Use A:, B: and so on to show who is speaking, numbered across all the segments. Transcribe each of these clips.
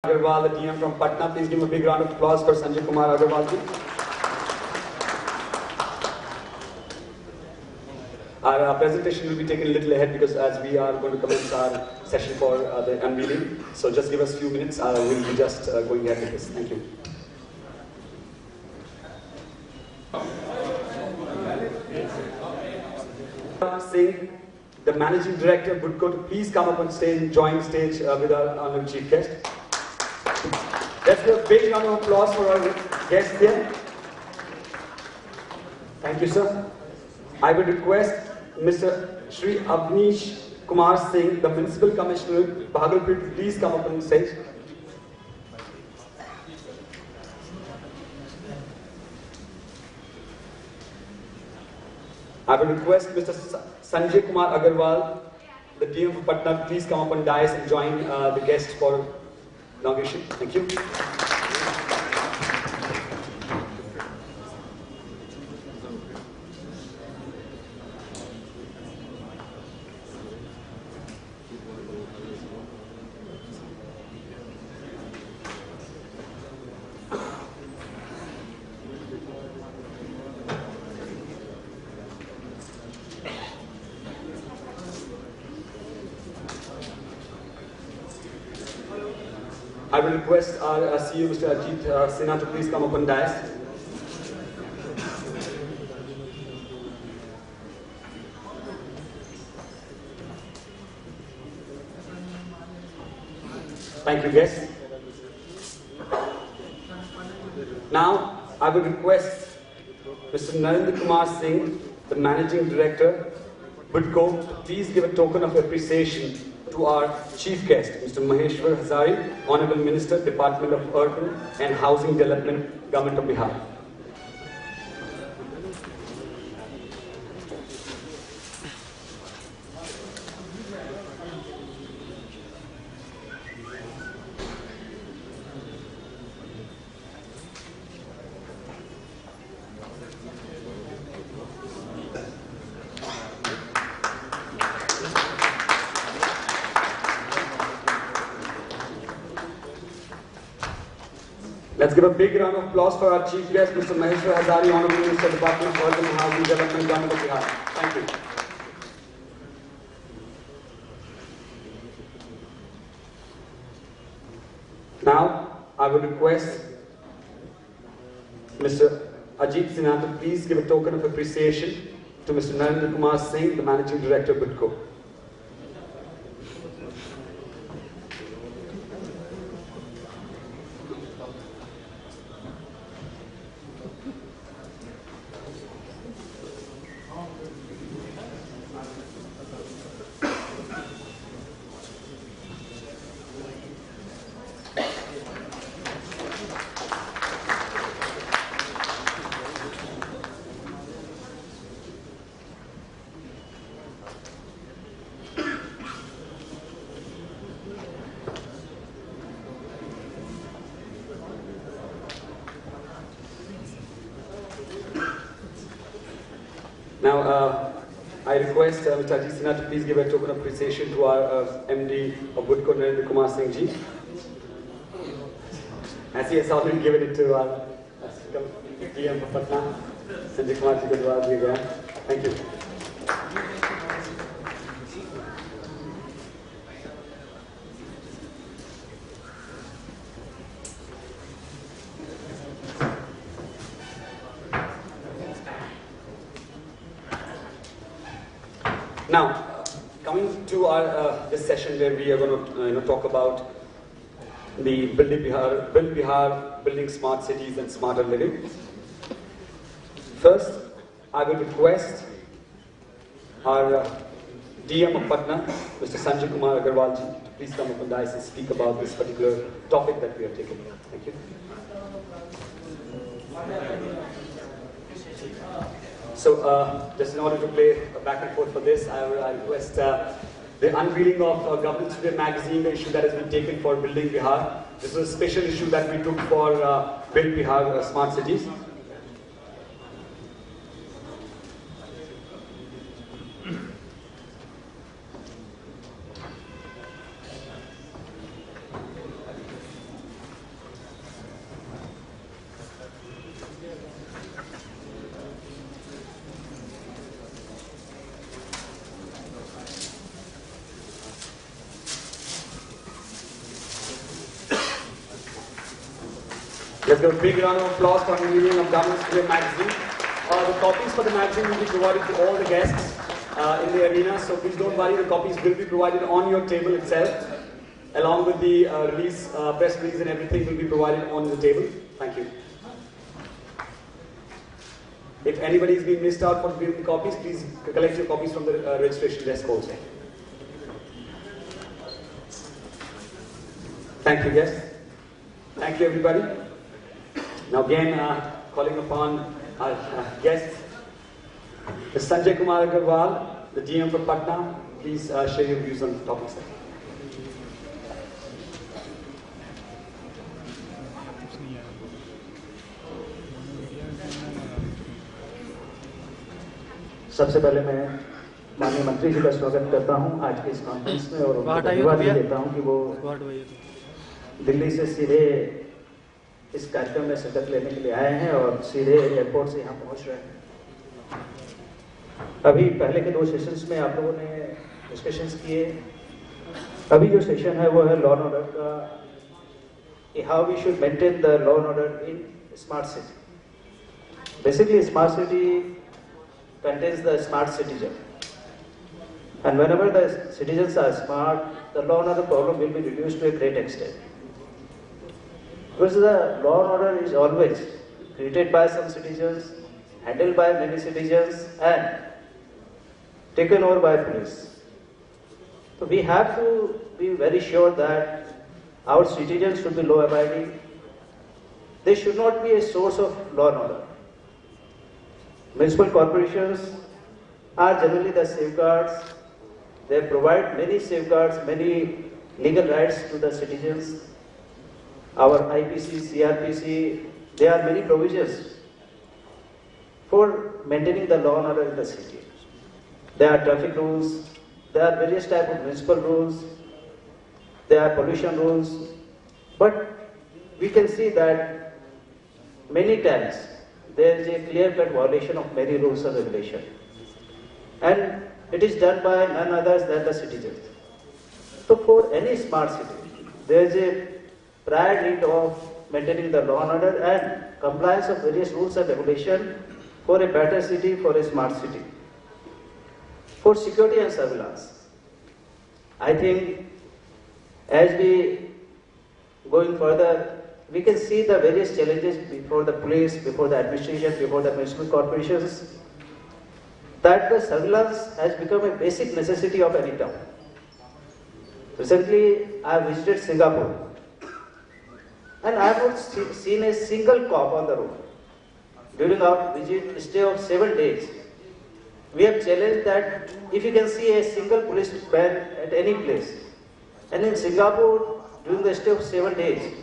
A: Agarwal, the DM from Patna. Please give him a big round of applause for Sanjay Kumar Agarwal ji. Our presentation will be taken a little ahead because as we are going to commence our session for the unveiling. So just give us a few minutes. We'll be just going ahead with this. Thank you. Singh, the Managing Director, Budco, to please come up on stage and join the stage with our honored chief guest. Let's give a big round of applause for our guest here. Thank you, sir. I would request Mr. Shri Avnish Kumar Singh, the Municipal Commissioner, Bhagalpur, to please come up on stage. I would request Mr. Sanjay Kumar Agarwal, the DM of Patna, to please come up on dais and join the guests for inauguration. Thank you. I will request our CEO, Mr. Ajit Sinha, to please come up on dais. Thank you, guests. Now, I will request Mr. Narendra Kumar Singh, the Managing Director, Budco, to please give a token of appreciation to our chief guest, Mr. Maheshwar Hazari, Honorable Minister, Department of Urban and Housing Development, Government of Bihar. Let's give a big round of applause for our chief guest, Mr. Maheshwar Hazari, Honorable Minister, Department of Urban and Housing Development, Government of Bihar. Thank you. Now, I would request Mr. Ajit Sinha to please give a token of appreciation to Mr. Narendra Kumar Singh, the Managing Director, Budco. Now, I request Mr. Ajit Sinha to please give a token of appreciation to our MD of Budco, Narendra Kumar Singh ji. As he has already given it to our DM of Patna, Sanjay Kumar ji ko jawab diya gaya. Thank you. Now, coming to our this session where we are going to talk about the Build Bihar, building smart cities and smarter living. First, I will request our DM of Patna, Mr. Sanjay Kumar Agarwal ji, to please come up on dais and speak about this particular topic that we are taking. Thank you. So, just in order to play back and forth for this, I request the unveiling of Governance Today magazine, the issue that has been taken for Building Bihar. This is a special issue that we took for Build Bihar Smart Cities. Let's give a big round of applause for the unveiling of Government Sphere magazine. The copies for the magazine will be provided to all the guests in the arena, so please don't worry, the copies will be provided on your table itself, along with the press release and everything will be provided on the table. Thank you. If anybody is being missed out for giving the copies, please collect your copies from the registration desk also. Thank you, guests. Thank you, everybody. Now again, calling upon our guests, Mr. Sanjay Kumar Agarwal, the GM for Patna. Please share your views on the topic, sir.
B: सबसे पहले मैं माननीय मंत्री जी का स्वागत करता हूं आज के इस कॉन्फ्रेंस में और उनको धन्यवाद देता हूं कि वो दिल्ली से सीधे इस कार्यक्रम में शिरकत लेने के लिए आए हैं और सीधे एयरपोर्ट से यहाँ पहुँच रहे हैं। अभी पहले के 2 सेशंस में आप लोगों ने डिस्कशंस किए। अभी जो सेशन है वो है लॉ एंड ऑर्डर का, how we should maintain the law and order in smart city. Basically smart city contains the smart citizen, and whenever the citizens are smart, the law and order problem will be reduced to a great extent. Because the law and order is always created by some citizens, handled by many citizens, and taken over by police. So we have to be very sure that our citizens should be law-abiding. They should not be a source of law and order. Municipal corporations are generally the safeguards. They provide many safeguards, many legal rights to the citizens. Our IPC, CRPC, there are many provisions for maintaining the law and order in the city. There are traffic rules, there are various types of municipal rules, there are pollution rules, but we can see that many times there is a clear-cut violation of many rules and regulations. And it is done by none others than the citizens. So for any smart city, there is a prior need of maintaining the law and order and compliance of various rules and regulations for a better city, for a smart city. For security and surveillance, I think as we going further, we can see the various challenges before the police, before the administration, before the municipal corporations, that the surveillance has become a basic necessity of any town. Recently, I visited Singapore, and I have not seen a single cop on the road. During our stay of 7 days, we have challenged that if you can see a single policeman at any place, and in Singapore, during the stay of 7 days,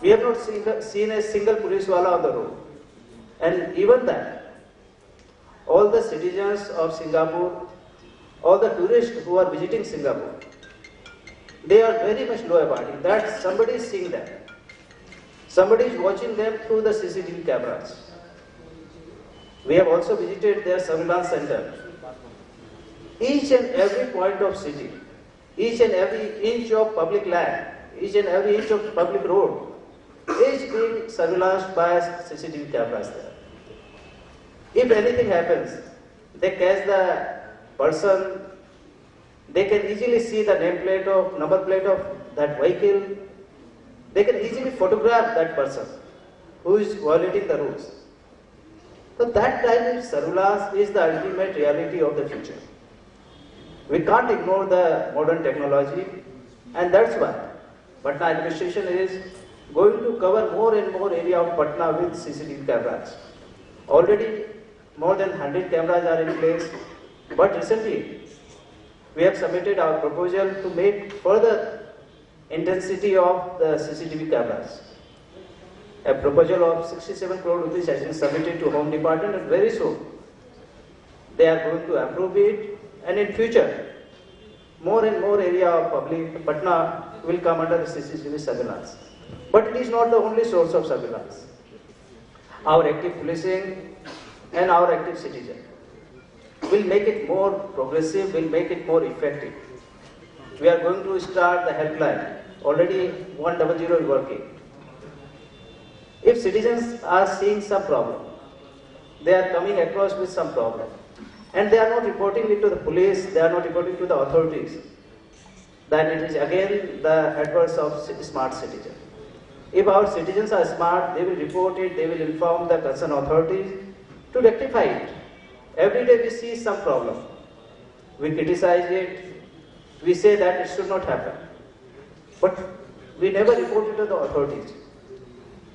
B: we have not seen a single police wala on the road. And even that, all the citizens of Singapore, all the tourists who are visiting Singapore, they are very much law-abiding, that somebody is seeing them. Somebody is watching them through the CCTV cameras. We have also visited their surveillance center. Each and every point of city, each and every inch of public land, each and every inch of public road is being surveillanced by CCTV cameras there. If anything happens, they catch the person, they can easily see the number plate of that vehicle, they can easily photograph that person who is violating the rules. So that kind of surveillance is the ultimate reality of the future. We can't ignore the modern technology, and that's why Patna administration is going to cover more and more area of Patna with CCTV cameras. Already more than 100 cameras are in place, but recently we have submitted our proposal to make further intensity of the CCTV cameras. A proposal of 67 crore rupees has been submitted to Home Department, and very soon they are going to approve it, and in future more and more area of public Patna will come under the CCTV surveillance. But it is not the only source of surveillance. Our active policing and our active citizen will make it more progressive, will make it more effective. We are going to start the helpline. Already 100 is working. If citizens are seeing some problem, they are coming across with some problem, and they are not reporting it to the police, they are not reporting to the authorities, then it is again the adverse of smart citizen. If our citizens are smart, they will report it, they will inform the concerned authorities to rectify it. Every day we see some problem. We criticize it, we say that it should not happen. But we never report it to the authorities.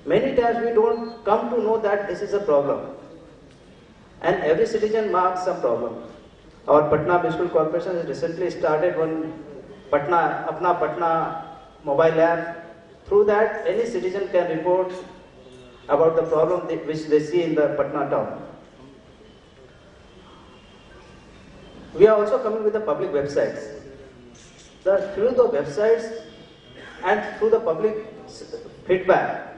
B: Many times we don't come to know that this is a problem. And every citizen marks some problem. Our Patna Municipal Corporation has recently started one Apna Patna mobile app. Through that, any citizen can report about the problem which they see in the Patna town. We are also coming with the public websites. Through the websites and through the public feedback,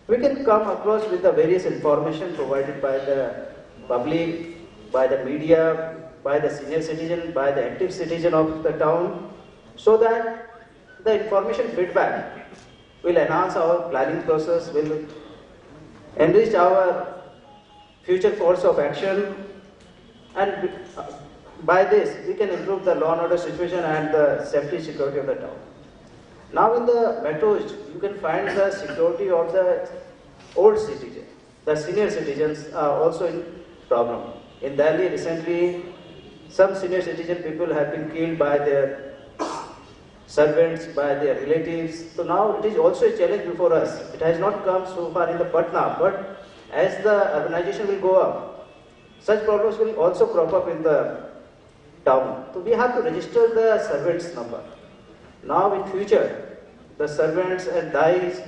B: we can come across with the various information provided by the public, by the media, by the senior citizen, by the active citizen of the town, so that the information feedback will enhance our planning process, will enrich our future course of action, and by this we can improve the law and order situation and the safety security of the town. Now in the metros, you can find the security of the old citizens. The senior citizens are also in problem. In Delhi recently, some senior citizen people have been killed by their servants, by their relatives. So now it is also a challenge before us. It has not come so far in the Patna, but as the urbanization will go up, such problems will also crop up in the town. So we have to register the servants' number. Now in future, the servants and dies,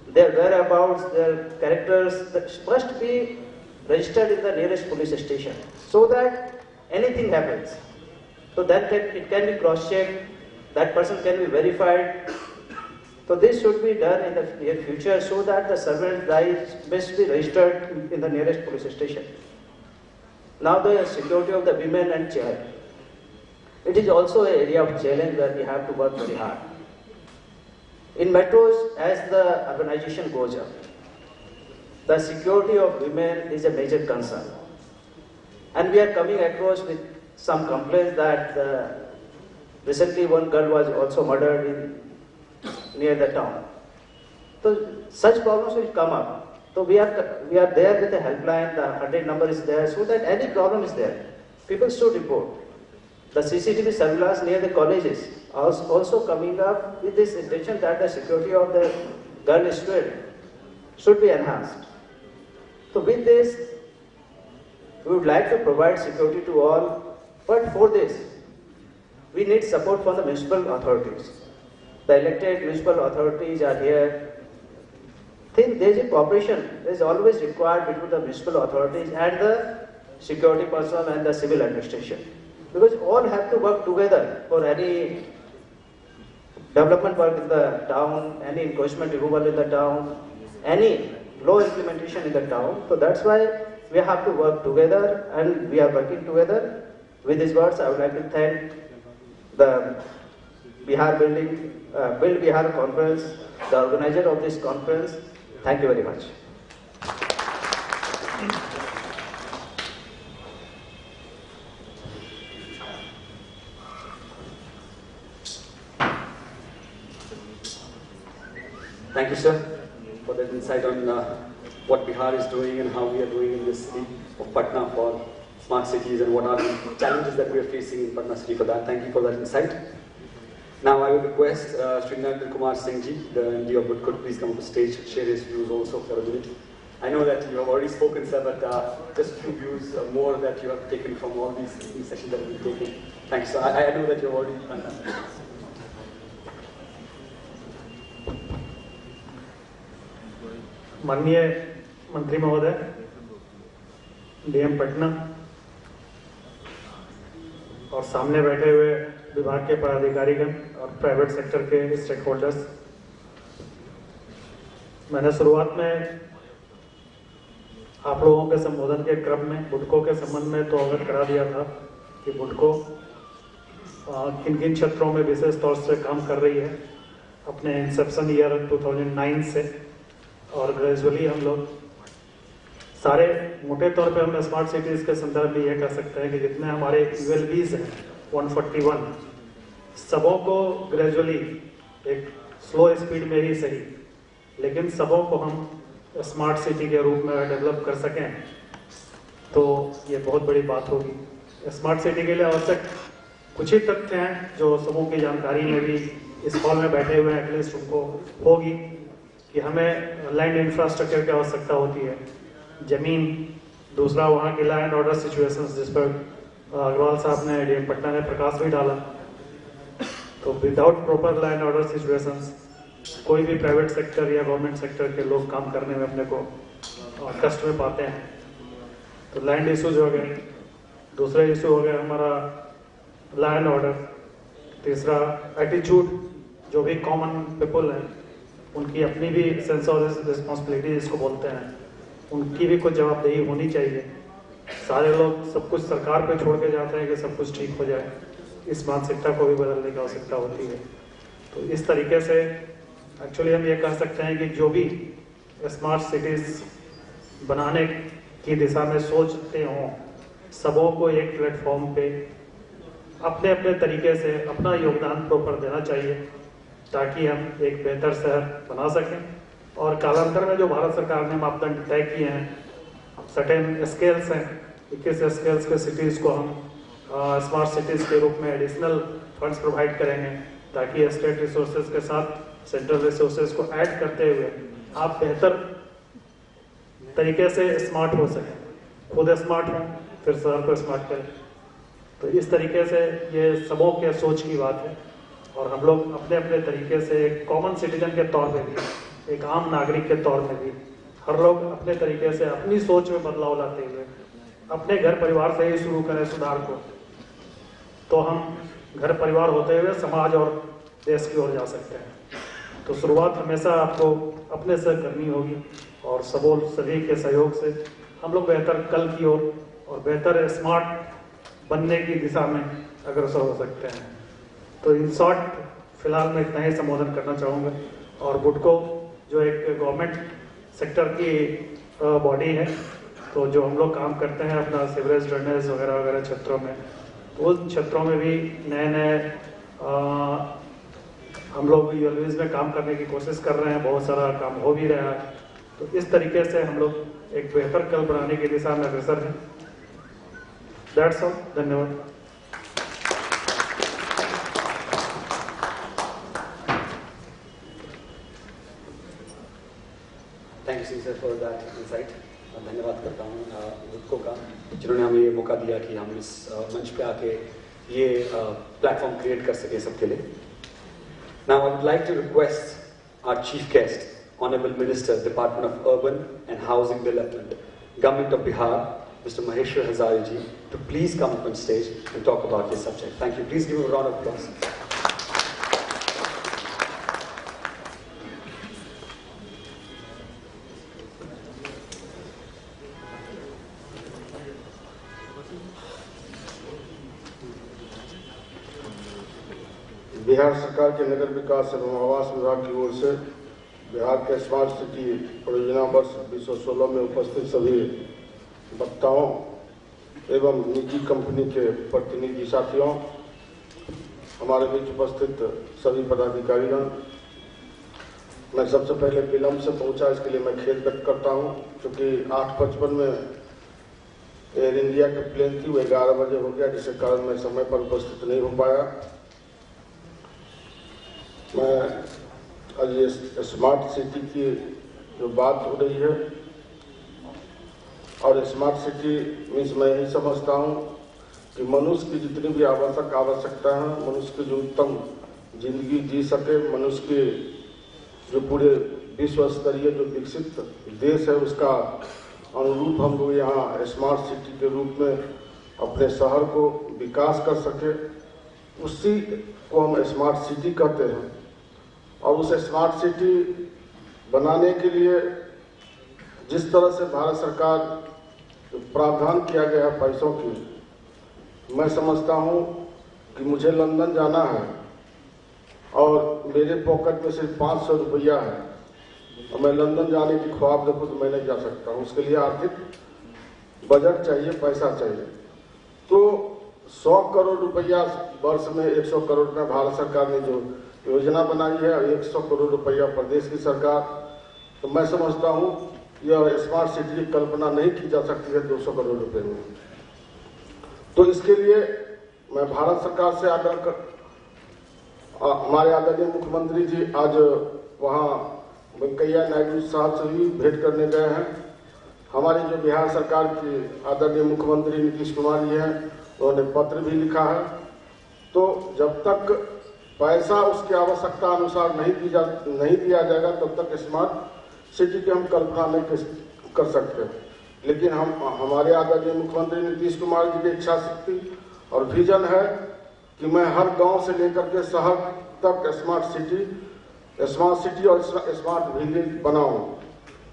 B: their whereabouts, their characters must be registered in the nearest police station, so that anything happens, so that it can be cross-checked, that person can be verified. So this should be done in the near future, so that the servant dies must be registered in the nearest police station. Now the security of the women and child. It is also an area of challenge where we have to work very hard. In metros, as the urbanization goes up, the security of women is a major concern. And we are coming across with some complaints that recently one girl was also murdered near the town. So such problems will come up. So we are there with a helpline, the 100 number is there, so that any problem is there, people should report. The CCTV surveillance near the colleges are also coming up with this intention that the security of the girl student should be enhanced. So with this, we would like to provide security to all, but for this, we need support from the municipal authorities. The elected municipal authorities are here. Think there is a cooperation, there is always required between the municipal authorities and the security personnel and the civil administration. Because all have to work together for any development work in the town, any encroachment removal in the town, any law implementation in the town. So that's why we have to work together, and we are working together. With these words, I would like to thank the Bihar Build Bihar Conference, the organizer of this conference. Thank you very much.
A: Thank you, sir, for that insight on what Bihar is doing and how we are doing in this city of Patna for smart cities and what are the challenges that we are facing in Patna city for that. Thank you for that insight. Now I will request Sri Narendra Kumar Singh ji, the MD of Budkut, please come up to stage, share his views also for a minute. I know that you have already spoken, sir, but just a few views more that you have taken from all these sessions that we've taken. Thanks, sir. I know that you have already done that.
C: माननीय मंत्री महोदय, DM Patna और सामने बैठे हुए विभाग के पदाधिकारीगण और प्राइवेट सेक्टर के स्टेक होल्डर्स, मैंने शुरुआत में आप लोगों के संबोधन के क्रम में बुडको के संबंध में तो अवगत करा दिया था कि बुडको किन किन क्षेत्रों में विशेष तौर से काम कर रही है, अपने इंसेप्शन ईयर 2009 से, और ग्रेजुअली हम लोग सारे मोटे तौर पे हम स्मार्ट सिटीज़ के संदर्भ में ये कह सकते हैं कि जितने हमारे ULBs हैं 141, सबों को ग्रेजुअली एक स्लो स्पीड में ही सही, लेकिन सबों को हम स्मार्ट सिटी के रूप में डेवलप कर सकें तो ये बहुत बड़ी बात होगी। स्मार्ट सिटी के लिए आवश्यक कुछ ही तथ्य हैं जो सबों की जानकारी में भी इस हॉल में बैठे हुए हैं एटलीस्ट उनको होगी, कि हमें लैंड इंफ्रास्ट्रक्चर की आवश्यकता होती है, जमीन, दूसरा वहाँ की लैंड ऑर्डर सिचुएशंस जिस पर अग्रवाल साहब ने DM पटना ने प्रकाश भी डाला। तो without proper land order situations कोई भी प्राइवेट सेक्टर या गवर्नमेंट सेक्टर के लोग काम करने में अपने को कष्ट में पाते हैं। तो लैंड इश्यूज हो गए, दूसरा इशू हो गया हमारा लैंड ऑर्डर, तीसरा एटीट्यूड, जो भी कॉमन पीपल हैं उनकी अपनी भी सेंस ऑफ रिस्पॉन्सिबिलिटी जिसको बोलते हैं, उनकी भी कुछ जवाबदेही होनी चाहिए। सारे लोग सब कुछ सरकार पे छोड़ के जाते हैं कि सब कुछ ठीक हो जाए, इस मानसिकता को भी बदलने की आवश्यकता होती है। तो इस तरीके से एक्चुअली हम ये कह सकते हैं कि जो भी स्मार्ट सिटीज़ बनाने की दिशा में सोचते हों, सबों को एक प्लेटफॉर्म पे अपने अपने तरीके से अपना योगदान प्रॉपर देना चाहिए ताकि हम एक बेहतर शहर बना सकें। और कालांतर में जो भारत सरकार ने मापदंड तय किए हैं, सर्टेन स्केल्स हैं, 21 स्केल्स के सिटीज़ को हम स्मार्ट सिटीज़ के रूप में एडिशनल फंड्स प्रोवाइड करेंगे ताकि स्टेट रिसोर्सेज के साथ सेंट्रल रिसोर्सेज को ऐड करते हुए आप बेहतर तरीके से स्मार्ट हो सकें, खुद स्मार्ट हों फिर शहर को स्मार्ट करें। तो इस तरीके से ये सबों के सोच की बात है और हम लोग अपने अपने तरीके से एक कॉमन सिटीजन के तौर पे भी, एक आम नागरिक के तौर पे भी, हर लोग अपने तरीके से अपनी सोच में बदलाव लाते हुए अपने घर परिवार से ही शुरू करें सुधार को, तो हम घर परिवार होते हुए समाज और देश की ओर जा सकते हैं। तो शुरुआत हमेशा आपको अपने से करनी होगी और सभी के सहयोग से हम लोग बेहतर कल की ओर और बेहतर स्मार्ट बनने की दिशा में अग्रसर हो सकते हैं। तो इन शॉर्ट फिलहाल मैं इतना ही संबोधन करना चाहूँगा। और बुडको जो एक गवर्नमेंट सेक्टर की बॉडी है, तो जो हम लोग काम करते हैं अपना सीवरेज ड्रेनेज वगैरह वगैरह क्षेत्रों में, तो उन क्षेत्रों में भी नए हम लोग ULBs में काम करने की कोशिश कर रहे हैं, बहुत सारा काम हो भी रहा है। तो इस तरीके से हम लोग एक बेहतर कल बनाने की दिशा में अग्रसर हैं। दैट्स ऑल, धन्यवाद।
A: Thank you sir for that insight. धन्यवाद करता हूँ बुडको का, जिन्होंने हमें ये मौका दिया कि हम इस मंच पे आके ये प्लेटफॉर्म क्रिएट कर सके सबके लिए। Now I would like to request our chief guest, Honorable Minister, Department of Urban and Housing Development, Government of Bihar, Mr. Maheshwar Hazare ji, to please come up on stage and talk about this subject. Thank you. Please give him a round of applause.
D: Bihar सरकार के नगर विकास एवं आवास विभाग की ओर से बिहार के smart city परियोजना वर्ष 2016 में उपस्थित सभी वक्ताओं एवं निजी कंपनी के प्रतिनिधि साथियों, हमारे बीच उपस्थित सभी पदाधिकारीगण, मैं सबसे पहले विलम्ब से पहुंचा इसके लिए मैं खेद व्यक्त करता हूं, क्योंकि 8:55 में एयर इंडिया की प्लेन थी, वो 11 बजे हो गया, जिसके कारण मैं समय पर उपस्थित नहीं हो पाया। मैं आज ये स्मार्ट सिटी की जो बात हो रही है, और स्मार्ट सिटी मीन्स मैं यही समझता हूँ कि मनुष्य की जितनी भी आवश्यकता है, मनुष्य की जो उत्तम जिंदगी जी सके, मनुष्य के जो पूरे विश्व स्तरीय जो विकसित देश है उसका अनुरूप हम लोग यहाँ स्मार्ट सिटी के रूप में अपने शहर को विकास कर सके, उसी को हम स्मार्ट सिटी कहते हैं। और उस स्मार्ट सिटी बनाने के लिए जिस तरह से भारत सरकार प्रावधान किया गया है पैसों की, मैं समझता हूँ कि मुझे लंदन जाना है और मेरे पॉकेट में सिर्फ 500 रुपया है और मैं लंदन जाने की ख्वाब देखूँ तो मैं नहीं जा सकता हूँ। उसके लिए आर्थिक बजट चाहिए, पैसा चाहिए। तो 100 करोड़ रुपया वर्ष में 100 करोड़ रुपया भारत सरकार ने जो योजना बनाई है और 100 करोड़ रुपया प्रदेश की सरकार, तो मैं समझता हूँ यह स्मार्ट सिटी की कल्पना नहीं की जा सकती है 200 करोड़ रुपए में। तो इसके लिए मैं भारत सरकार से आग्रह कर, हमारे आदरणीय मुख्यमंत्री जी आज वहाँ वेंकैया नायडू साहब से भी भेंट करने गए हैं। हमारे जो बिहार सरकार के आदरणीय मुख्यमंत्री नीतीश कुमार जी हैं, उन्होंने पत्र भी लिखा है। तो जब तक पैसा उसकी आवश्यकता अनुसार नहीं दिया जाएगा तब तक स्मार्ट सिटी की हम कल्पना नहीं कर सकते। लेकिन हमारे आदरणीय मुख्यमंत्री नीतीश कुमार जी की इच्छा शक्ति और विजन है कि मैं हर गांव से लेकर के शहर तक स्मार्ट सिटी और स्मार्ट विलेज बनाऊं।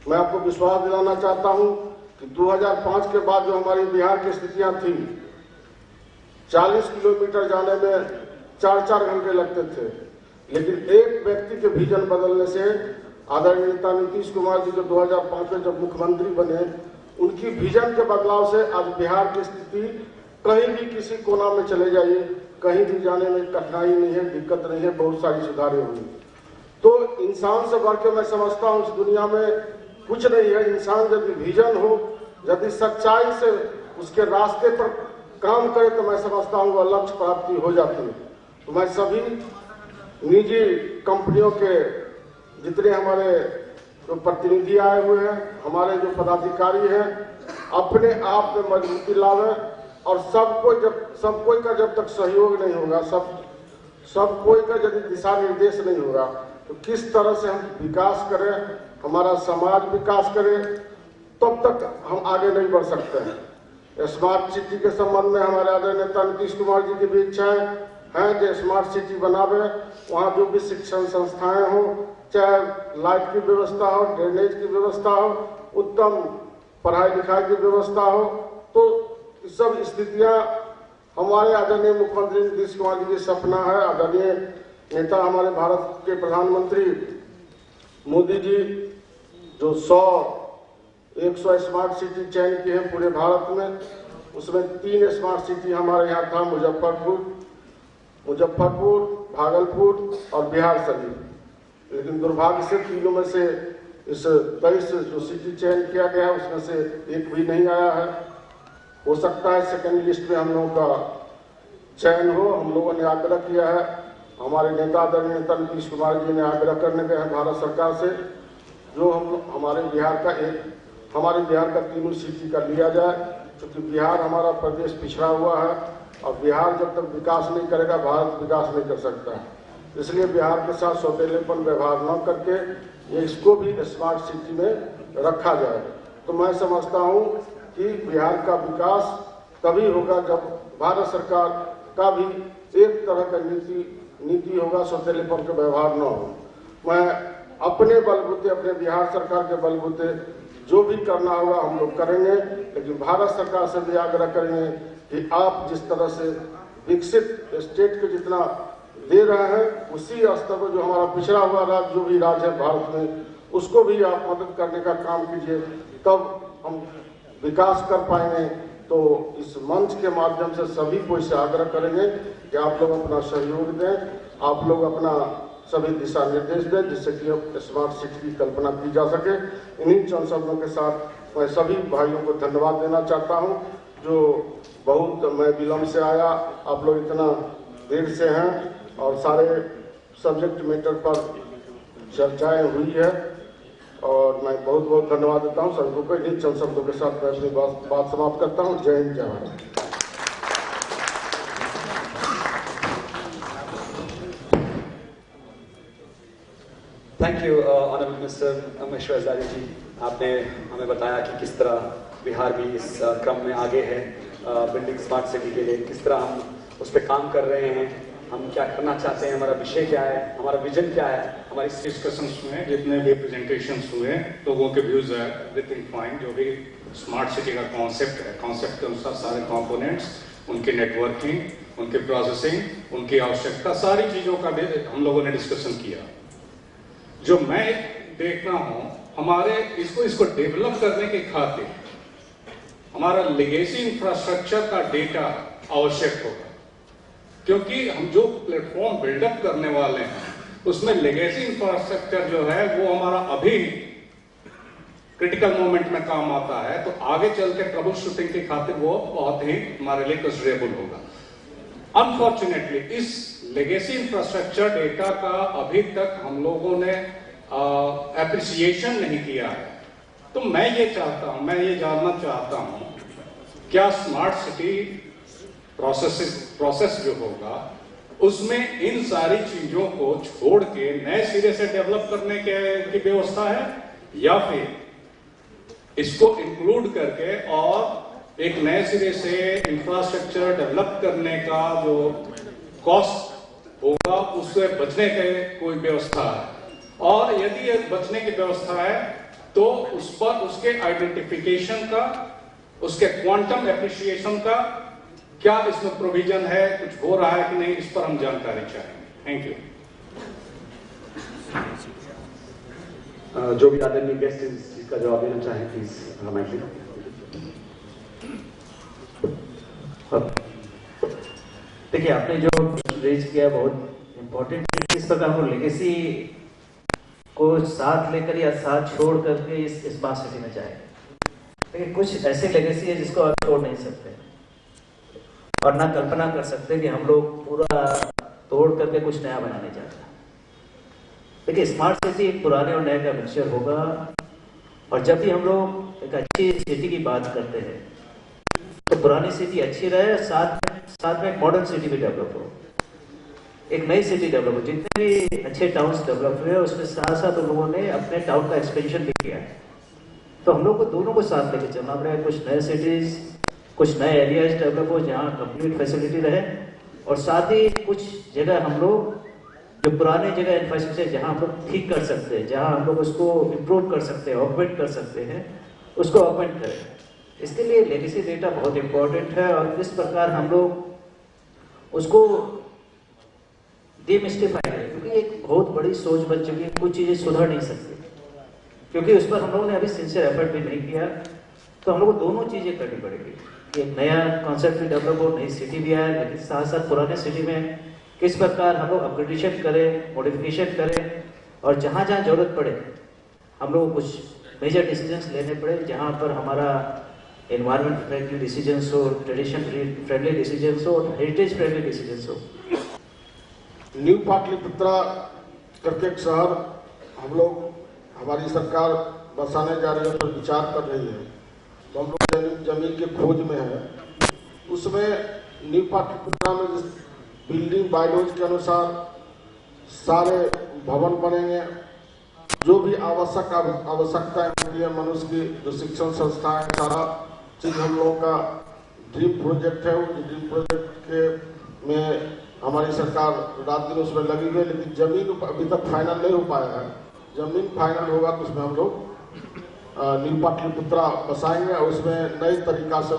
D: मैं आपको विश्वास दिलाना चाहता हूं कि 2005 के बाद जो हमारी बिहार की स्थितियां थी, 40 किलोमीटर जाने में 4-4 घंटे लगते थे, लेकिन एक व्यक्ति के विजन बदलने से आदरणीय नेता नीतीश कुमार जी जो 2005 में जब मुख्यमंत्री बने, उनकी विजन के बदलाव से आज बिहार की स्थिति कहीं भी किसी कोना में चले जाइए, कहीं भी जाने में कठिनाई नहीं है, दिक्कत नहीं है, बहुत सारी सुधारें हुई। तो इंसान से बढ़ के मैं समझता हूँ इस दुनिया में कुछ नहीं है। इंसान यदि विजन हो, यदि सच्चाई से उसके रास्ते पर काम करे तो मैं समझता हूँ वह लक्ष्य प्राप्ति हो जाती है। तो मैं सभी निजी कंपनियों के जितने हमारे जो प्रतिनिधि आए हुए हैं, हमारे जो पदाधिकारी हैं, अपने आप में मजबूती लावे और सब कोई का जब तक सहयोग नहीं होगा, सब कोई का यदि दिशा निर्देश नहीं होगा तो किस तरह से हम विकास करें, हमारा समाज विकास करे, तब तक हम आगे नहीं बढ़ सकते हैं। स्मार्ट सिटी के संबंध में हमारे आदरणीय नेता नीतीश कुमार जी की भी इच्छाएं हैं कि स्मार्ट सिटी बनावे, वहाँ जो भी शिक्षण संस्थाएं हो, चाहे लाइट की व्यवस्था हो, ड्रेनेज की व्यवस्था हो, उत्तम पढ़ाई लिखाई की व्यवस्था हो, तो सब स्थितियां हमारे आदरणीय मुख्यमंत्री नीतीश कुमार जी की सपना है। आदरणीय नेता हमारे भारत के प्रधानमंत्री मोदी जी जो 100 स्मार्ट सिटी चयन की है पूरे भारत में, उसमें 3 स्मार्ट सिटी हमारे यहाँ था, मुजफ्फरपुर, भागलपुर और बिहार शरीफ। लेकिन दुर्भाग्य से तीनों में से इस 23 जो सिटी चयन किया गया है उसमें से एक भी नहीं आया है। हो सकता है सेकेंड लिस्ट में हम लोगों का चयन हो। हम लोगों ने आग्रह किया है, हमारे नेता आदरणीय नेता नीतीश कुमार जी ने आग्रह करने गए हैं भारत सरकार से, जो हमारे बिहार का तीनों सिटी का लिया जाए, क्योंकि बिहार हमारा प्रदेश पिछड़ा हुआ है और बिहार जब तक विकास नहीं करेगा भारत विकास नहीं कर सकता है। इसलिए बिहार के साथ सौतेलेपन व्यवहार न करके इसको भी स्मार्ट सिटी में रखा जाए। तो मैं समझता हूँ कि बिहार का विकास तभी होगा जब भारत सरकार का भी एक तरह का नीति होगा, सौतेलेपन का व्यवहार न हो। मैं अपने बलबूते, अपने बिहार सरकार के बलबूते जो भी करना होगा हम लोग करेंगे, लेकिन भारत सरकार से भी आग्रह करेंगे कि आप जिस तरह से विकसित स्टेट के जितना दे रहे हैं उसी स्तर पर जो हमारा पिछड़ा हुआ राज्य जो भी राज्य है भारत में, उसको भी आप मदद करने का काम कीजिए, तब हम विकास कर पाएंगे। तो इस मंच के माध्यम से सभी को इससे आग्रह करेंगे कि आप लोग अपना सहयोग दें, आप लोग अपना सभी दिशा निर्देश दें, जिससे कि स्मार्ट सिटी की कल्पना की जा सके। इन्हीं चंद शब्दों के साथ मैं सभी भाइयों को धन्यवाद देना चाहता हूं, जो बहुत मैं विलम्ब से आया, आप लोग इतना देर से हैं और सारे सब्जेक्ट मैटर पर चर्चाएं हुई है और मैं बहुत बहुत धन्यवाद देता हूं सभी को। इन्हीं चंद शब्दों के साथ मैं अपनी बात समाप्त करता हूं। जय हिंद, जय Bharat.
A: Thank you honourable minister Amareshwar Hazari ji, आपने हमें बताया कि किस तरह बिहार भी इस क्रम में आगे है बिल्डिंग स्मार्ट सिटी के लिए, किस तरह हम उस पर काम कर रहे हैं, हम क्या करना चाहते हैं, हमारा विषय क्या है, हमारा विजन क्या है, हमारी
E: डिस्कशंस हुए, जितने भी प्रेजेंटेशंस हुए, लोगों के व्यूज है, एवरीथिंग फाइन। जो भी स्मार्ट सिटी का कॉन्सेप्ट है, कॉन्सेप्ट के अनुसार सारे कंपोनेंट्स, उनकी नेटवर्किंग उनकी प्रोसेसिंग, उनकी आवश्यकता, सारी चीजों का हम लोगों ने डिस्कशन किया। जो मैं देख रहा हूं, हमारे इसको डेवलप करने के खातिर हमारा लेगेसी इंफ्रास्ट्रक्चर का डेटा आवश्यक होगा, क्योंकि हम जो प्लेटफॉर्म बिल्डअप करने वाले हैं उसमें लेगेसी इंफ्रास्ट्रक्चर जो है वो हमारा अभी क्रिटिकल मोमेंट में काम आता है, तो आगे चल के ट्रबल शूटिंग की खातिर वो बहुत ही हमारे लिए कंसिडरेबल होगा। अनफॉर्चुनेटली इस लेगेसी इंफ्रास्ट्रक्चर डेटा का अभी तक हम लोगों ने एप्रिसिएशन नहीं किया है। तो मैं ये जानना चाहता हूं, क्या स्मार्ट सिटी प्रोसेस जो होगा उसमें इन सारी चीजों को छोड़ के नए सिरे से डेवलप करने की व्यवस्था है, या फिर इसको इंक्लूड करके और एक नए सिरे से इंफ्रास्ट्रक्चर डेवलप करने का जो कॉस्ट होगा उससे बचने की कोई व्यवस्था है? और यदि बचने की व्यवस्था है तो उस पर उसके आइडेंटिफिकेशन का, उसके क्वांटम एप्रिसिएशन का क्या इसमें प्रोविजन है, कुछ हो रहा है कि नहीं, इस पर हम जानकारी चाहेंगे। Thank you.
A: जो भी आदरणीय गेस्ट इस चीज का जवाब देना चाहें प्लीज हमारे।
B: देखिए, आपने जो रेज किया बहुत इम्पोर्टेंट है। किस प्रकार हम लेगेसी को साथ लेकर या साथ छोड़ करके इस स्मार्ट सिटी में जाए। देखिए, कुछ ऐसे लेगेसी है जिसको आप छोड़ नहीं सकते और ना कल्पना कर सकते कि हम लोग पूरा तोड़ करके कुछ नया बनाने जा रहे हैं। देखिए, स्मार्ट सिटी एक पुराने और नए का मिक्सचर होगा, और जब भी हम लोग एक अच्छी सिटी की बात करते हैं तो पुरानी सिटी अच्छी रहे, साथ में मॉडर्न सिटी भी डेवलप हो, एक नई सिटी डेवलप हो। जितने भी अच्छे टाउन्स डेवलप हुए उसमें साथ साथ उन लोगों ने अपने टाउन का एक्सपेंशन भी किया है। तो हम लोग को दोनों को साथ लेके चलना पड़ेगा। कुछ नए सिटीज, कुछ नए एरियाज डेवलप हो जहाँ कंप्लीट फैसिलिटी रहे, और साथ ही कुछ जगह हम लोग जो पुराने जगह इंफ्रास्ट्रक्चर जहाँ हम लोग ठीक कर सकते हैं, जहाँ हम लोग उसको इम्प्रूव कर सकते हैं, ऑगमेंट कर सकते हैं, उसको ऑगमेंट करें। इसके लिए लेगेसी डेटा बहुत इंपॉर्टेंट है, और किस प्रकार हम लोग उसको डिमिस्टिफाई करें, क्योंकि एक बहुत बड़ी सोच बन चुकी है, कुछ चीज़ें सुधर नहीं सकती क्योंकि उस पर हम लोगों ने अभी सिंसियर एफर्ट भी नहीं किया। तो हम लोग को दोनों चीज़ें करनी पड़ेगी। एक नया कॉन्सेप्ट भी डेवलप हो, नई सिटी भी आए, लेकिन साथ साथ पुराने सिटी में किस प्रकार हम लोग अपग्रेडेशन करें, मॉडिफिकेशन करें, और जहाँ जहाँ जरूरत पड़े हम लोग को कुछ मेजर डिसीजंस लेने पड़े, जहाँ पर हमारा एनवायरमेंट फ्रेंडली डिसीजंस हो, ट्रेडिशन फ्रेंडली डिसीजंस हो, हेरिटेज फ्रेंडली डिसीजंस हो।
D: न्यू पाटलिपुत्रा करके एक शहर हम लोग, हमारी सरकार बसाने जा रही है, पर विचार कर रही है। तो हम लोग जमीन के खोज में है। उसमें न्यू पाटलिपुत्रा में जिस बिल्डिंग बायलॉज के अनुसार सारे भवन बनेंगे, जो भी आवश्यकताएं होती है मनुष्य की, जो शिक्षण संस्थाएं, सारा चीज हम लोगों का ड्रीम प्रोजेक्ट है। उस ड्रीम प्रोजेक्ट के में हमारी सरकार रात दिन उसमें लगी हुई है, लेकिन जमीन अभी तक फाइनल नहीं हो पाया है। जमीन फाइनल होगा तो उसमें हम लोग न्यू पाटलिपुत्रा बसाएंगे, और उसमें नई तरीका से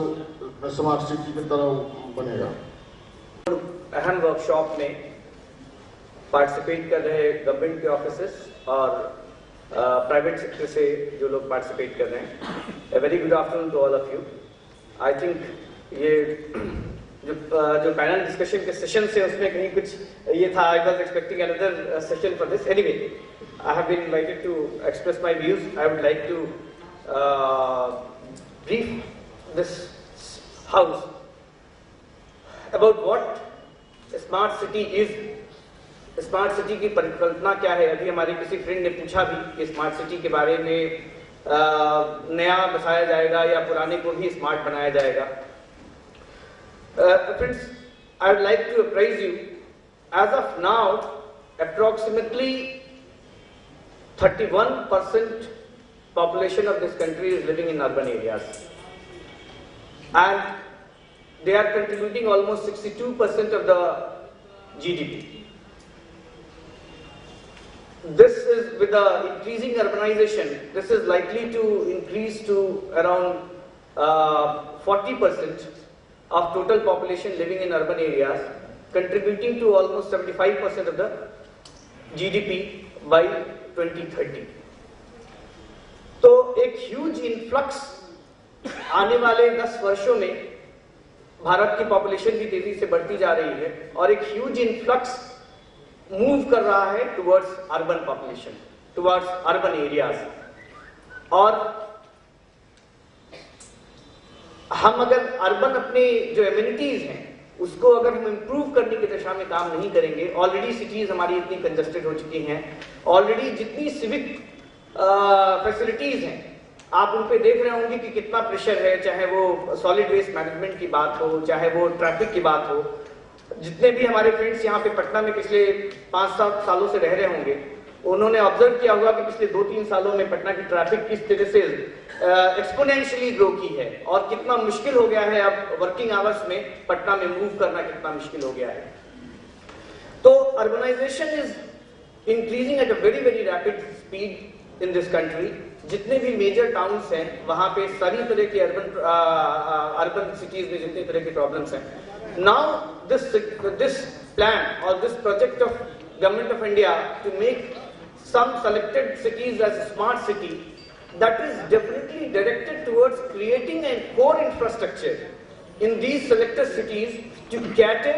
D: स्मार्ट सिटी की तरह बनेगा।
F: अहम वर्कशॉप में पार्टिसिपेट कर रहे गवर्नमेंट के ऑफिसर्स और प्राइवेट सेक्टर से जो लोग पार्टिसिपेट कर रहे हैं, a very good afternoon to all of you. I think ये जो पैनल डिस्कशन के सेशन से उसमें कहीं कुछ ये था, I was expecting another session for this. Anyway, I have been invited to express my views. I would like to brief this house about what smart city is. Smart city की परिकल्पना क्या है? अभी हमारे किसी फ्रेंड ने पूछा भी कि स्मार्ट सिटी के बारे में नया बसाया जाएगा या पुराने को भी स्मार्ट बनाया जाएगा। Friends, I would like to apprise you, as of now, approximately 31% population of this country is living in urban areas, and they are contributing almost 62% of the GDP. This is, with the increasing urbanization, this is likely to increase to around 40%, of total population living in urban areas, contributing to almost 75% of the GDP by 2030. तो एक huge influx आने वाले 10 वर्षों में भारत की population भी तेजी से बढ़ती जा रही है और एक ह्यूज इन्फ्लक्स मूव कर रहा है towards urban population, towards urban areas. और हम अगर अर्बन अपने जो एमिनिटीज हैं उसको अगर हम इम्प्रूव करने की दिशा में काम नहीं करेंगे, ऑलरेडी सिटीज हमारी इतनी कंजस्टेड हो चुकी हैं, ऑलरेडी जितनी सिविक फैसिलिटीज हैं आप उन पे देख रहे होंगे कि कितना प्रेशर है, चाहे वो सॉलिड वेस्ट मैनेजमेंट की बात हो, चाहे वो ट्रैफिक की बात हो। जितने भी हमारे फ्रेंड्स यहाँ पे पटना में पिछले 5-7 सालों से रह रहे होंगे, उन्होंने ऑब्जर्व किया होगा कि पिछले 2-3 सालों में पटना की ट्रैफिक किस तरह से एक्सपोनेंशियली ग्रो की है और कितना मुश्किल हो गया है अब वर्किंग आवर्स में पटना में मूव करना कितना मुश्किल हो गया है। तो urbanisation is increasing at a very very rapid speed in this country. जितने भी मेजर टाउन्स हैं वहां पे सारी तरह के अर्बन सिटीज में जितने तरह के प्रॉब्लम्स हैं। नाउ दिस प्लान और this project of government of India to make some selected cities as a smart city, that is definitely directed towards creating a core infrastructure in these selected cities to cater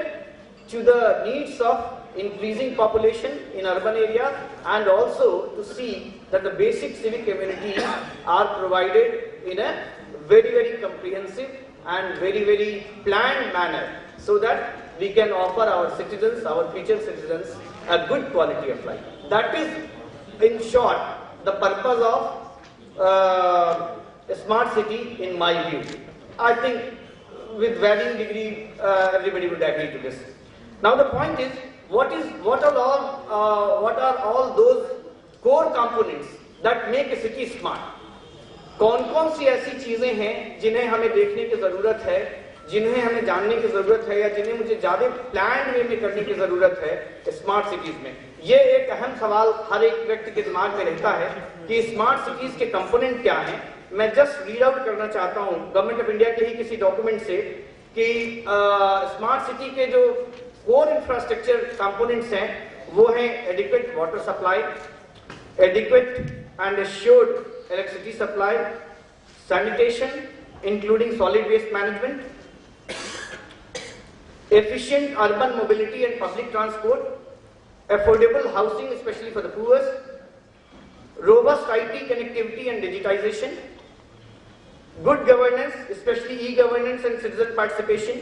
F: to the needs of increasing population in urban areas and also to see that the basic civic amenities are provided in a very very comprehensive and very very planned manner so that we can offer our citizens, our future citizens, a good quality of life. That is in short the purpose of a smart city in my view. I think with varying degree everybody would agree to this. Now the point is what are all those core components that make a city smart? कौन-कौन सी ऐसी चीजें हैं जिन्हें हमें देखने की जरूरत है, जिन्हें हमें जानने की जरूरत है या जिन्हें मुझे ज्यादा प्लान वे में करने की जरूरत है स्मार्ट सिटीज में? ये एक अहम सवाल हर एक व्यक्ति के दिमाग में रहता है कि स्मार्ट सिटीज के कंपोनेंट क्या हैं। मैं जस्ट रीड आउट करना चाहता हूं गवर्नमेंट ऑफ इंडिया के ही किसी डॉक्यूमेंट से कि स्मार्ट सिटी के जो कोर इंफ्रास्ट्रक्चर कंपोनेंट्स हैं वो हैं adequate water supply, adequate and assured electricity supply, sanitation including solid waste management, efficient urban mobility and public transport, affordable housing especially for the poor, robust IT connectivity and digitization, good governance especially e-governance and citizen participation,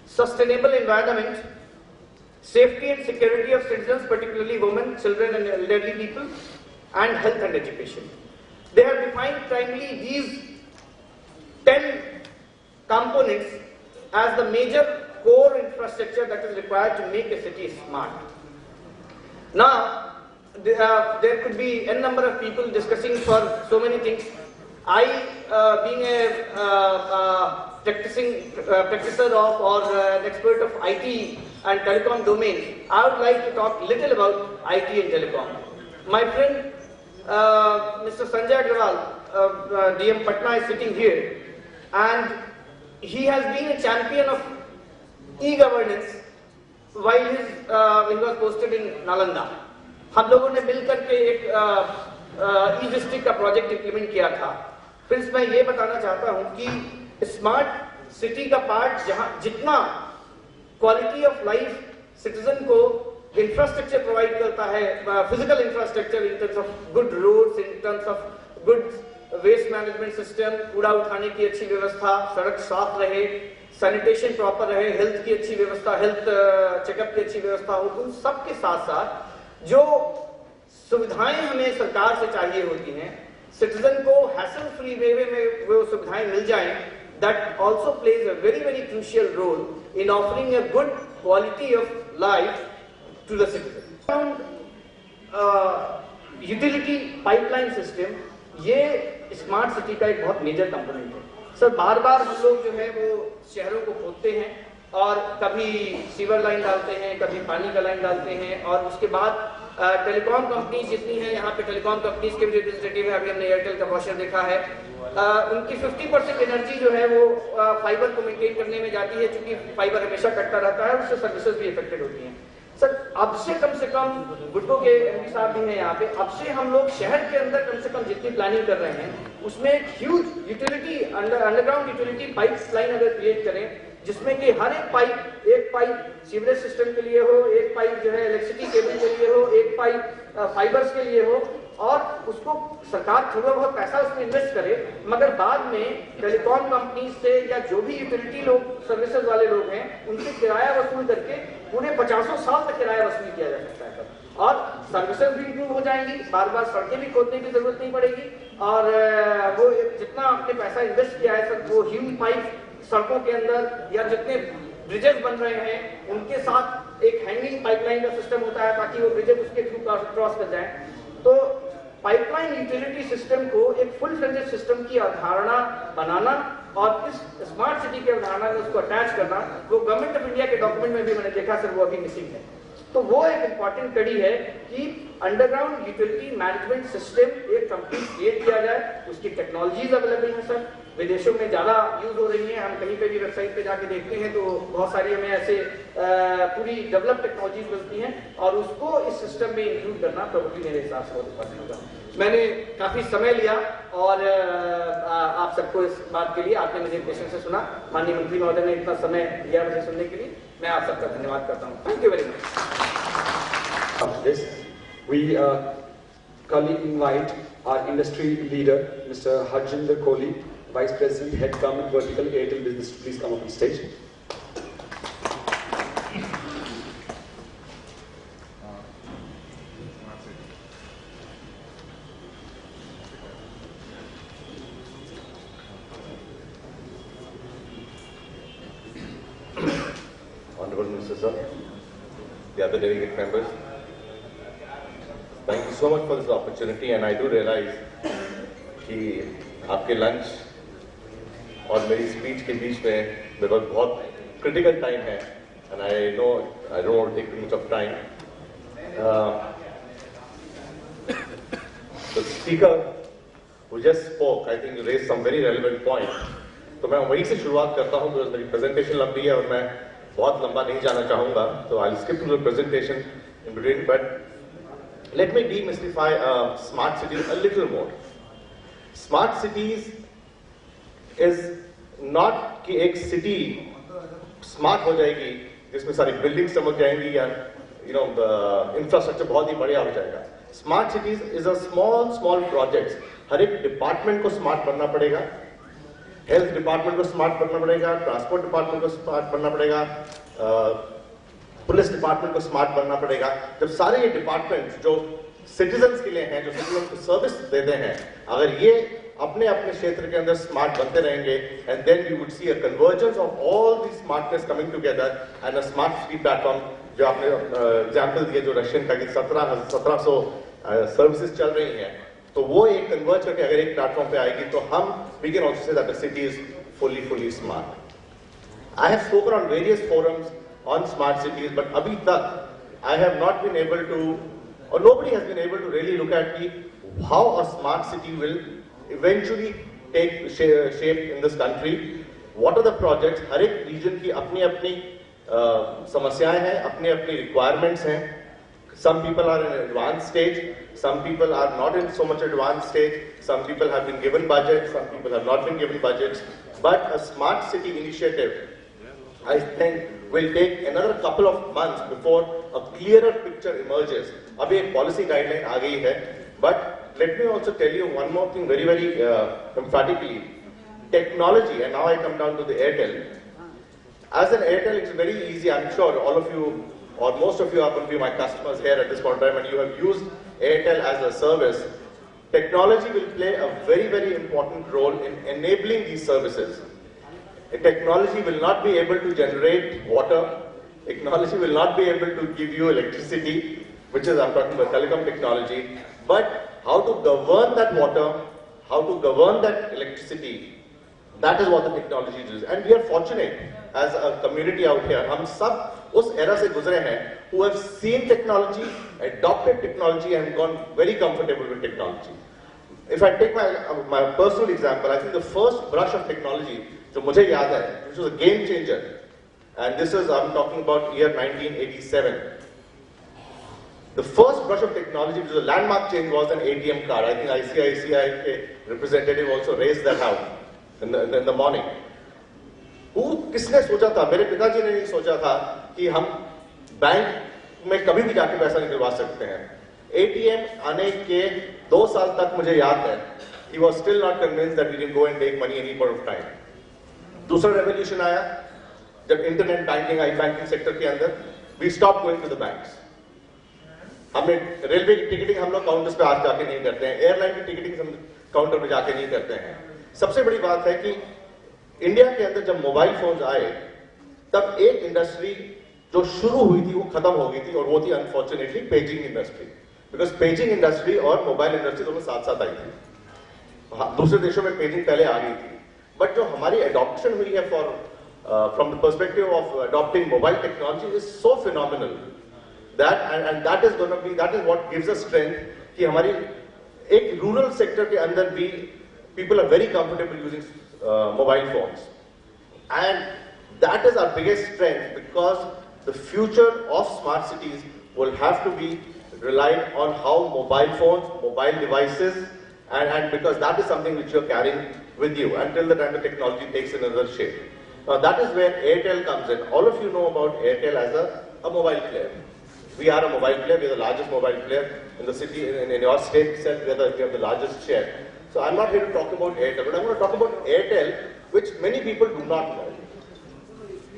F: sustainable environment, safety and security of citizens particularly women, children and elderly people, and health and education. They have defined primarily these 10 components as the major core infrastructure that is required to make a city smart. Now, there could be n number of people discussing for so many things. I, being a practicer of or an expert of IT and telecom domain, I would like to talk little about IT and telecom. My friend, Mr. Sanjay Agrawal, DM Patna, is sitting here, and he has been a champion of e-governance while he was posted in Nalanda. हम लोगों ने मिलकर के एक e-district का project implement किया था। Friends, मैं ये बताना चाहता हूं कि स्मार्ट सिटी का पार्ट जहां जितना क्वालिटी ऑफ लाइफ सिटीजन को इंफ्रास्ट्रक्चर प्रोवाइड करता है, physical infrastructure in terms of good roads, in terms of good waste management system, कूड़ा उठाने की अच्छी व्यवस्था, सड़क साफ रहे, सैनिटेशन प्रॉपर रहे, हेल्थ की अच्छी व्यवस्था, हेल्थ चेकअप की अच्छी व्यवस्था हो, उन सब के साथ साथ जो सुविधाएं हमें सरकार से चाहिए होती हैं, सिटीजन को हैसल फ्री वे में वो सुविधाएं मिल जाएं, that also plays a very very crucial role in offering a good quality of life to the citizen. Utility pipeline system ये स्मार्ट सिटी का एक बहुत मेजर कंपोनेंट है। सर, बार बार हम लोग जो है वो शहरों को खोदते हैं और कभी सीवर लाइन डालते हैं, कभी पानी का लाइन डालते हैं, और उसके बाद टेलीकॉम कंपनी जितनी है, यहाँ पे टेलीकॉम कंपनीज के भी रिप्रेजेंटेटिव है, अभी हमने एयरटेल का वॉशर देखा है, उनकी 50% एनर्जी जो है वो फाइबर को मेंटेन करने में जाती है, क्योंकि फाइबर हमेशा कटता रहता है, उससे सर्विसेज भी इफेक्टेड होती हैं। सर, अब से कम बुड्को के एमडी साहब भी हैं यहाँ पे, अब से हम लोग शहर के अंदर कम से कम जितनी प्लानिंग कर रहे हैं उसमें एक huge utility underground utility pipe line अगर क्रिएट करें, जिसमें कि हर एक पाइप सीवरेज सिस्टम के लिए हो, एक पाइप जो है इलेक्ट्रिसिटी केबल के लिए हो, एक पाइप फाइबर्स के लिए हो, और उसको सरकार थोड़ा बहुत पैसा उसमें इन्वेस्ट करे, मगर बाद में टेलीकॉम कंपनी से या जो भी यूटिलिटी लोग सर्विसेज वाले लोग हैं उनसे किराया वसूल करके पूरे 50 साल तक किराया वसूल किया जा सकता है, और सर्विसेज भी इंप्रूव हो जाएंगी, बार बार सड़कें भी खोदने की जरूरत नहीं पड़ेगी, और वो जितना आपने पैसा इन्वेस्ट किया है सर, वो ह्यूज पाइप सड़कों के अंदर या जितने ब्रिजेस बन रहे हैं उनके साथ एक हैंगिंग पाइपलाइन का सिस्टम होता है, ताकि वो ब्रिजेस उसके थ्रू क्रॉस कर जाए। तो पाइपलाइन यूटिलिटी सिस्टम को एक फुल फ्लेजेड सिस्टम की अवधारणा बनाना और इस स्मार्ट सिटी की अवधारणा में उसको अटैच करना, वो गवर्नमेंट ऑफ इंडिया के डॉक्यूमेंट में भी मैंने देखा सर, वो अभी मिसिंग है। तो वो एक इंपॉर्टेंट कड़ी है कि अंडरग्राउंड यूटिलिटी मैनेजमेंट सिस्टम एक कंप्लीट क्रिएट किया जाए, उसकी टेक्नोलॉजीज अवेलेबल हैं सर, विदेशों में ज़्यादा यूज हो रही हैं, हम कहीं पे भी वेबसाइट पे जाके देखते हैं तो बहुत सारी हमें ऐसे पूरी डेवलप टेक्नोलॉजीज मिलती हैं, और उसको इस सिस्टम में इंक्लूड करना प्रोबेबली मेरे हिसाब से बहुत इंपॉर्टेंट होगा। मैंने काफ़ी समय लिया और आप सबको इस बात के लिए आपने मुझे पेशेंस से सुना, माननीय मंत्री महोदय ने इतना समय दिया मुझे सुनने के लिए, मैं आप सबका धन्यवाद करता हूँ। Thank you very
A: much. We kindly invite our industry leader, Mr. Harjinder Kohli, Vice President, Head Government Vertical Airtel Business, to please come up on stage.
G: Honorable Minister Sir, the other delegate members, thank you so much for this opportunity, and I do realize कि आपके lunch और मेरी speech के बीच में मेरे बहुत critical time है, and I know I don't want to take too much of time. The speaker who just spoke, I think raised some very relevant point. तो मैं वहीं से शुरुआत करता हूँ, because मेरी presentation लंबी है और मैं बहुत लंबा नहीं जाना चाहूँगा, तो I'll skip to the presentation in between, but let me demystify smart cities a little more. Smart cities is not कि एक city smart हो जाएगी जिसमें सारी buildings चमक जाएंगी या infrastructure बहुत ही बढ़िया हो जाएगा. Smart cities is a small projects. हर एक department को smart बनना पड़ेगा, health department को smart बनना पड़ेगा, transport department को smart बनना पड़ेगा, पुलिस डिपार्टमेंट को स्मार्ट बनना पड़ेगा. जब सारे ये डिपार्टमेंट जो सिटीजन्स के लिए हैं, जो सिटीजन्स को सर्विस देते हैं, अगर ये अपने अपने क्षेत्र के अंदर स्मार्ट बनते रहेंगे, and then we would see a convergence of all the smartness coming together and a smart city platform. जो आपने एग्जांपल दिए जो रशियन का कि 1700 सर्विसेज चल रही हैं, तो वो एक कन्वर्ज करके अगर एक प्लेटफॉर्म पे आएगी तो हम we can also say that the city is fully smart. I have spoken on various forums on smart cities, but abhi tak I have not been able to, or nobody has been able to really look at how a smart city will eventually take shape in this country. What are the projects? हर एक region की अपनी अपनी समस्याएं हैं, अपनी अपनी requirements हैं. Some people are in an advanced stage, some people are not in so much advanced stage, some people have been given budgets, some people have not been given budgets, but a smart city initiative, I think, will take another couple of months before a clearer picture emerges. Abhi ek policy guideline aa gayi hai, but let me also tell you one more thing very emphatically. Technology, and now I come down to the Airtel. As an Airtel, it's very easy. I'm sure all of you or most of you are going to be my customers here at this point in time, and you have used Airtel as a service. Technology will play a very important role in enabling these services. Technology will not be able to generate water. Technology will not be able to give you electricity, which is, I'm talking about telecom technology. But how to govern that water, how to govern that electricity, That is what the technology is, and we are fortunate as a community out here. हम सब उस era से गुजरे हैं who have seen technology, adopted technology, and gone very comfortable with technology. If I take my personal example, I think the first brush of technology जो मुझे याद है, which was a game changer, and this is I'm talking about year 1987. The first brush of technology, which was a landmark change, was an ATM card. I think ICICI representative also raised that out in the morning. किसने सोचा था? मेरे पिताजी ने नहीं सोचा था कि हम बैंक में कभी भी जाके पैसा निकलवा सकते हैं. ATM आने के 2 साल तक मुझे याद है, he was still not convinced that we can go and take money any point of time. दूसरा रेवोल्यूशन आया जब इंटरनेट बैंकिंग आई बैंकिंग सेक्टर के अंदर. We stopped going to the banks. हमने रेलवे की टिकटिंग हम लोग काउंटर्स पे आज जाके नहीं करते हैं, एयरलाइन की टिकटिंग हम काउंटर पे जाके नहीं करते हैं. सबसे बड़ी बात है कि इंडिया के अंदर जब मोबाइल फोन्स आए तब एक इंडस्ट्री जो शुरू हुई थी वो खत्म हो गई थी, और वो थी unfortunately paging industry. Because paging industry और मोबाइल इंडस्ट्री दोनों साथ साथ आई थी. दूसरे देशों में पेजिंग पहले आ गई थी, बट जो हमारी एडॉप्शन हुई है for from the perspective of adopting mobile technology is so phenomenal that and that is going to be, that is what gives us strength कि हमारी एक रूरल सेक्टर के अंदर भी people are very comfortable using mobile phones, and that is our biggest strength, because the future of smart cities will have to be reliant on how mobile phones, mobile devices, and because that is something which you're carrying with you until the time the technology takes another shape. Now that is where Airtel comes in. All of you know about Airtel as a mobile player. We are a mobile player. We are the largest mobile player in the city, in your state itself. We have the largest share. So I'm not here to talk about Airtel, but I'm going to talk about Airtel, which many people do not know.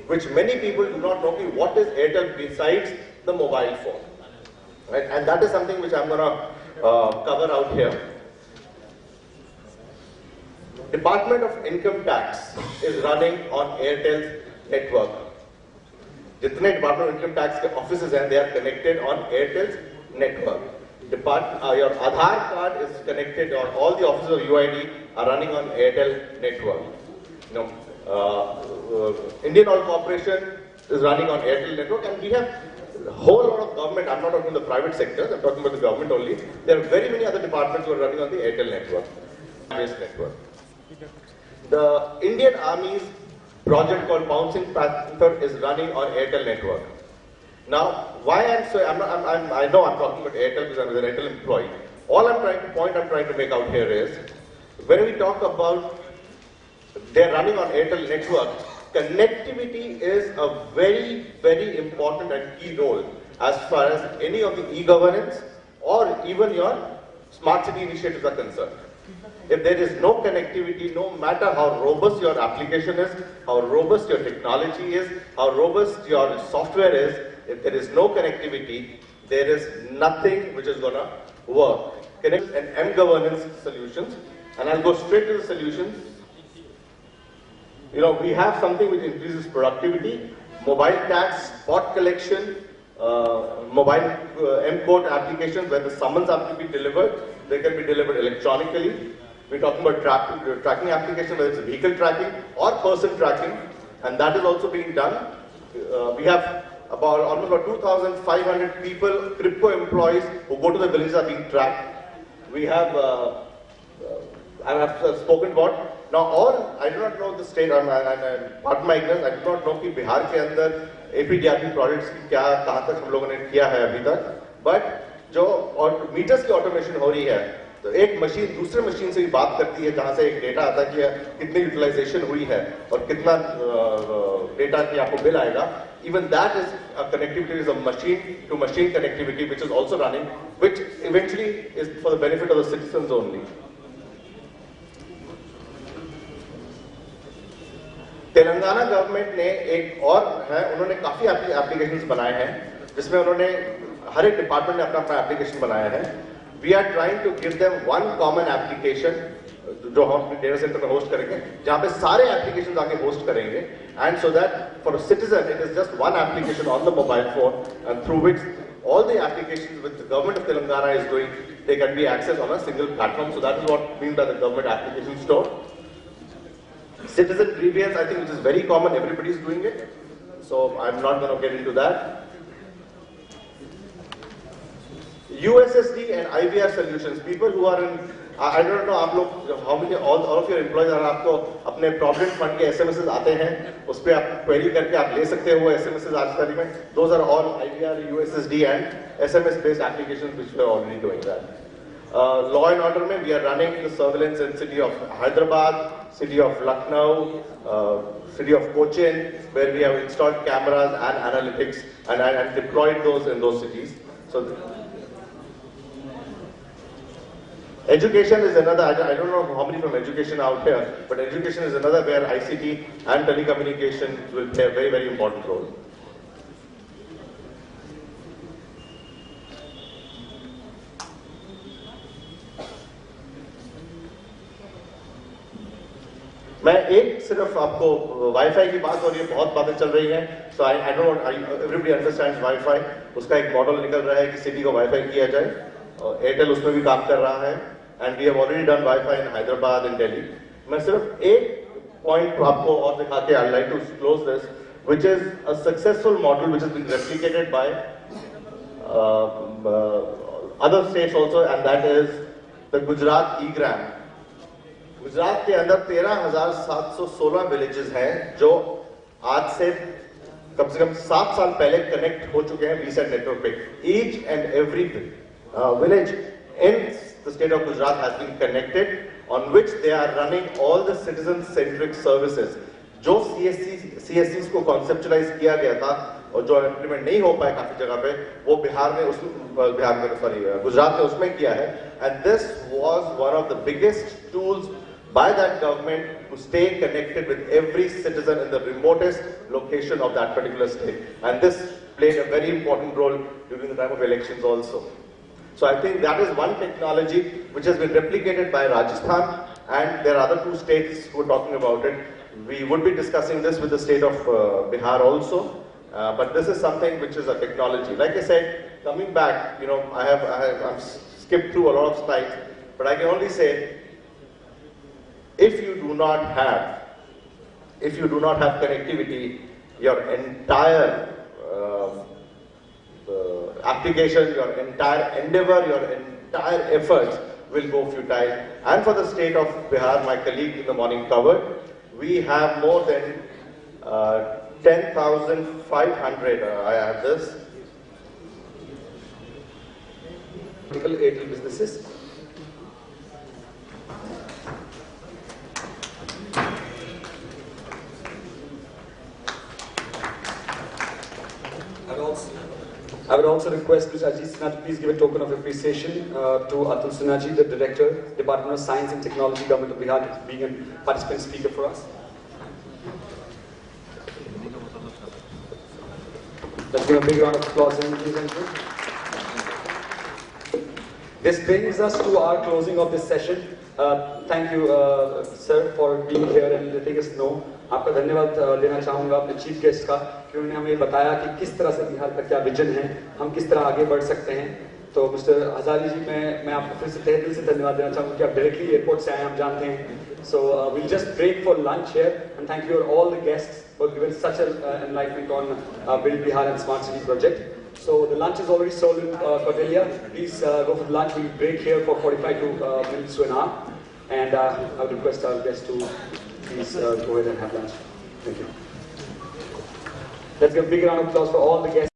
G: Which many people do not know what is Airtel besides the mobile phone. Right? And that is something which I'm going to cover out here. Department of Income Tax is running on Airtel's network. जितने department of income tax के offices हैं, they are connected on Airtel's network. Your Aadhaar card is connected, or all the offices of UID are running on Airtel network. Indian Oil Corporation is running on Airtel network, and we have a whole lot of government. I'm not talking about the private sector, I'm talking about the government only. There are very many other departments who are running on the Airtel network. The Indian Army's project called Bouncing Panther is running on Airtel network. Now, why I know I'm talking about Airtel because I'm an Airtel employee. All I'm trying to make out here is, when we talk about they're running on Airtel network, connectivity is a very, very important and key role as far as any of the e-governance or even your smart city initiatives are concerned. If there is no connectivity, no matter how robust your application is, how robust your technology is, how robust your software is, if there is no connectivity, there is nothing which is going to work. Connect and M-governance solutions, and I'll go straight to the solutions. We have something which increases productivity, mobile tax, spot collection, mobile M-code applications where the summons have to be delivered, they can be delivered electronically. We're talking about tracking application, whether it's vehicle tracking or person tracking, and that is also being done. We have almost about 2,500 people, crypto employees who go to the villages are being tracked. We have, I have spoken about. Now I do not know the state, and pardon my ignorance, I do not know कि बिहार के अंदर APDRP projects की कहाँ तक हम लोगों ने किया है अभी तक, but जो मीटर्स की ऑटोमेशन हो रही है, तो एक मशीन दूसरे मशीन से भी बात करती है, जहां से एक डेटा आता है कि कितनी यूटिलाइजेशन हुई है और कितना डेटा की आपको बिल आएगा. Even that is a connectivity, is a machine to machine connectivity, which is also running, which eventually is for the benefit of the citizens only. Telangana government ने एक और है, उन्होंने काफी एप्लीकेशंस बनाए हैं, जिसमें उन्होंने हर एक डिपार्टमेंट ने अपना अपना एप्लीकेशन बनाया है. We are trying to give them one common application जो हम अपने डेटा सेंटर में होस्ट करेंगे, जहां पे सारे एप्लीकेशंस आके होस्ट करेंगे, and so that for a citizen it is just one application on the mobile phone, and through which all the applications which the government of Telangana is doing, they can be accessed on a single platform. So that is what means by the government application store. Citizen grievance, I think, which is very common, everybody is doing it. So I'm not going to get into that. USSD and IVR solutions, people who are in, I don't know आप लोग, how many, all of your employees are आपको अपने provident fund के SMSs आते हैं, उस पे आप query करके आप ले सकते हो वो SMSs आज तारीख में. Those are all IVR, USSD and SMS based applications which we are already doing that. Law and order में we are running the surveillance in city of Hyderabad, city of Lucknow, city of Cochin, where we have installed cameras and analytics and deployed those in those cities. So education is another, I don't know how many from education out here, but education is another where ICT and telecommunication will play a very, very important role. मैं एक सिर्फ आपको wifi की बात हो रही है, बहुत बातें चल रही हैं, so I don't, everybody understands wifi, उसका एक मॉडल निकल रहा है कि सिटी को वाईफाई किया जाए, और एयरटेल उसमें भी काम कर रहा है, and we have already done Wi-Fi in Hyderabad and Delhi. मैं सिर्फ एक पॉइंट आपको और दिखा के I'd like to close this, which is a successful model which has been replicated by other states also, and that is the Gujarat E-Gram. Gujarat के अंदर 13,716 villages हैं जो आज से कम 7 साल पहले कनेक्ट हो चुके हैं वीसेट नेटवर्क पे. Each and every village in the state of Gujarat has been connected, on which they are running all the citizen-centric services. जो CSCs को conceptualize किया गया था और जो implement नहीं हो पाए काफी जगह पे, वो गुजरात में उसमें किया है. And this was one of the biggest tools by that government to stay connected with every citizen in the remotest location of that particular state. And this played a very important role during the time of elections also. So I think that is one technology which has been replicated by Rajasthan, and there are other 2 states who are talking about it. We would be discussing this with the state of Bihar also, but this is something which is a technology. Like I said, coming back, you know, I've skipped through a lot of slides, but I can only say, if you do not have connectivity, your entire application, your entire endeavor, your entire efforts will go futile. And for the state of Bihar, my colleague in the morning covered, we have more than 10,500, I have this.
A: Airtel businesses. I would also request Mr. Ajit Sinha to please give a token of appreciation to Atul Sinha, the Director, Department of Science and Technology, Government of Bihar, being a participant speaker for us. Let's give a big round of applause, ladies and gentlemen. This brings us to our closing of this session. Thank you, sir, for being here and letting us know. आपका धन्यवाद देना चाहूँगा अपने chief guest का कि उन्होंने हमें बताया कि किस तरह से बिहार का क्या विजन है, हम किस तरह आगे बढ़ सकते हैं. तो मिस्टर हजारी जी, मैं आपको फिर से तहे दिल से धन्यवाद देना चाहूँगा कि आप डायरेक्टली एयरपोर्ट से आए, हम जानते हैं. So we'll just break for lunch here, and thank you all the guests for giving such an enlightenment on Build Bihar and Smart City project. So the lunch is already sold in Cordelia. Please go for the lunch. We'll break here for 45 minutes to an hour. And I would request our guests to please go ahead and have lunch. Thank you. Let's give a big round of applause for all the guests.